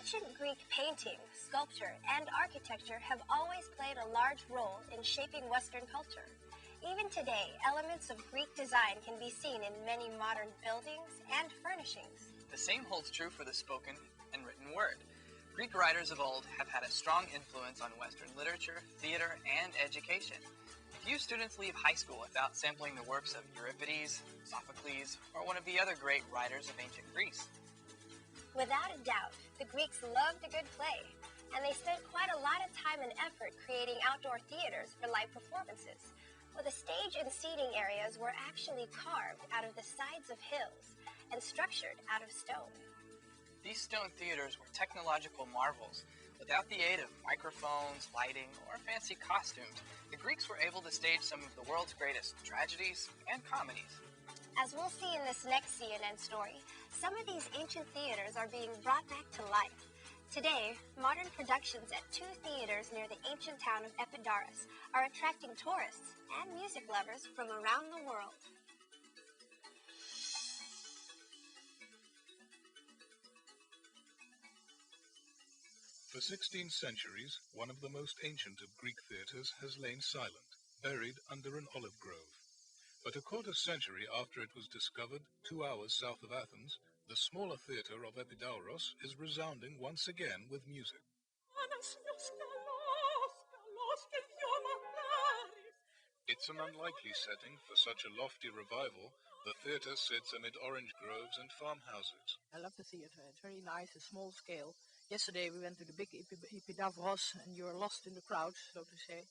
Ancient Greek painting, sculpture, and architecture have always played a large role in shaping Western culture. Even today, elements of Greek design can be seen in many modern buildings and furnishings. The same holds true for the spoken and written word. Greek writers of old have had a strong influence on Western literature, theater, and education. Few students leave high school without sampling the works of Euripides, Sophocles, or one of the other great writers of ancient Greece. Without a doubt, the Greeks loved a good play, and they spent quite a lot of time and effort creating outdoor theaters for live performances. Well, the stage and seating areas were actually carved out of the sides of hills and structured out of stone. These stone theaters were technological marvels. Without the aid of microphones, lighting, or fancy costumes, the Greeks were able to stage some of the world's greatest tragedies and comedies. As we'll see in this next CNN story, some of these ancient theaters are being brought back to life. Today, modern productions at 2 theaters near the ancient town of Epidaurus are attracting tourists and music lovers from around the world. For 16 centuries, one of the most ancient of Greek theatres has lain silent, buried under an olive grove. But a quarter-century after it was discovered, 2 hours south of Athens, the smaller theatre of Epidaurus is resounding once again with music. It's an unlikely setting for such a lofty revival. The theatre sits amid orange groves and farmhouses. I love the theatre. It's very nice, a small scale. Yesterday we went to the big epidaurus and you're lost in the crowd, so to say.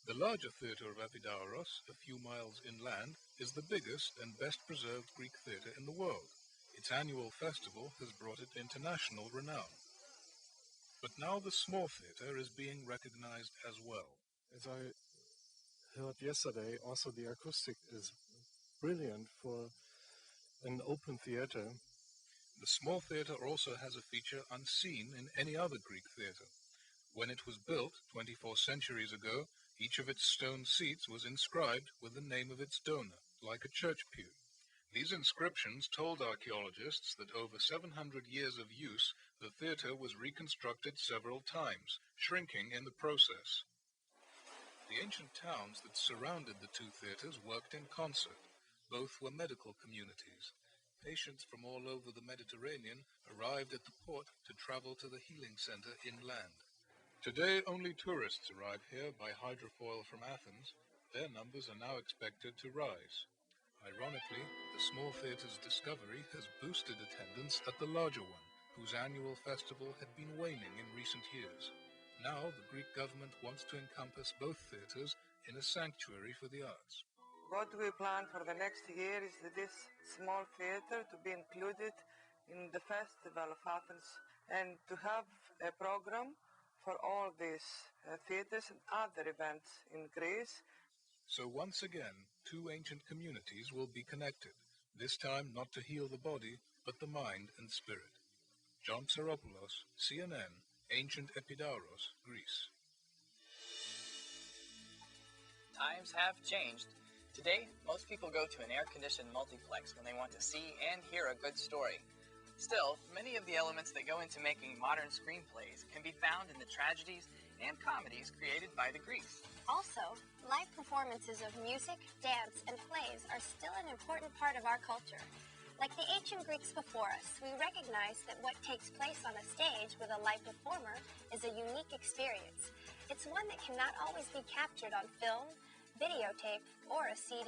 The larger theatre of Epidaurus, a few miles inland, is the biggest and best preserved Greek theatre in the world. Its annual festival has brought it international renown. But now the small theatre is being recognized as well. As I heard yesterday, also the acoustic is brilliant for an open theatre. The small theatre also has a feature unseen in any other Greek theatre. When it was built 24 centuries ago, each of its stone seats was inscribed with the name of its donor, like a church pew. These inscriptions told archaeologists that over 700 years of use, the theatre was reconstructed several times, shrinking in the process. The ancient towns that surrounded the 2 theatres worked in concert. Both were medical communities. Patients from all over the Mediterranean arrived at the port to travel to the healing center inland. Today, only tourists arrive here by hydrofoil from Athens. Their numbers are now expected to rise. Ironically, the small theatre's discovery has boosted attendance at the larger one, whose annual festival had been waning in recent years. Now, the Greek government wants to encompass both theatres in a sanctuary for the arts. What we plan for the next year is this small theater to be included in the Festival of Athens and to have a program for all these theaters and other events in Greece. So once again, 2 ancient communities will be connected, this time not to heal the body, but the mind and spirit. John Psaropoulos, CNN, Ancient Epidaurus, Greece. Times have changed. Today, most people go to an air-conditioned multiplex when they want to see and hear a good story. Still, many of the elements that go into making modern screenplays can be found in the tragedies and comedies created by the Greeks. Also, live performances of music, dance, and plays are still an important part of our culture. Like the ancient Greeks before us, we recognize that what takes place on a stage with a live performer is a unique experience. It's one that cannot always be captured on film, videotape, or a CD.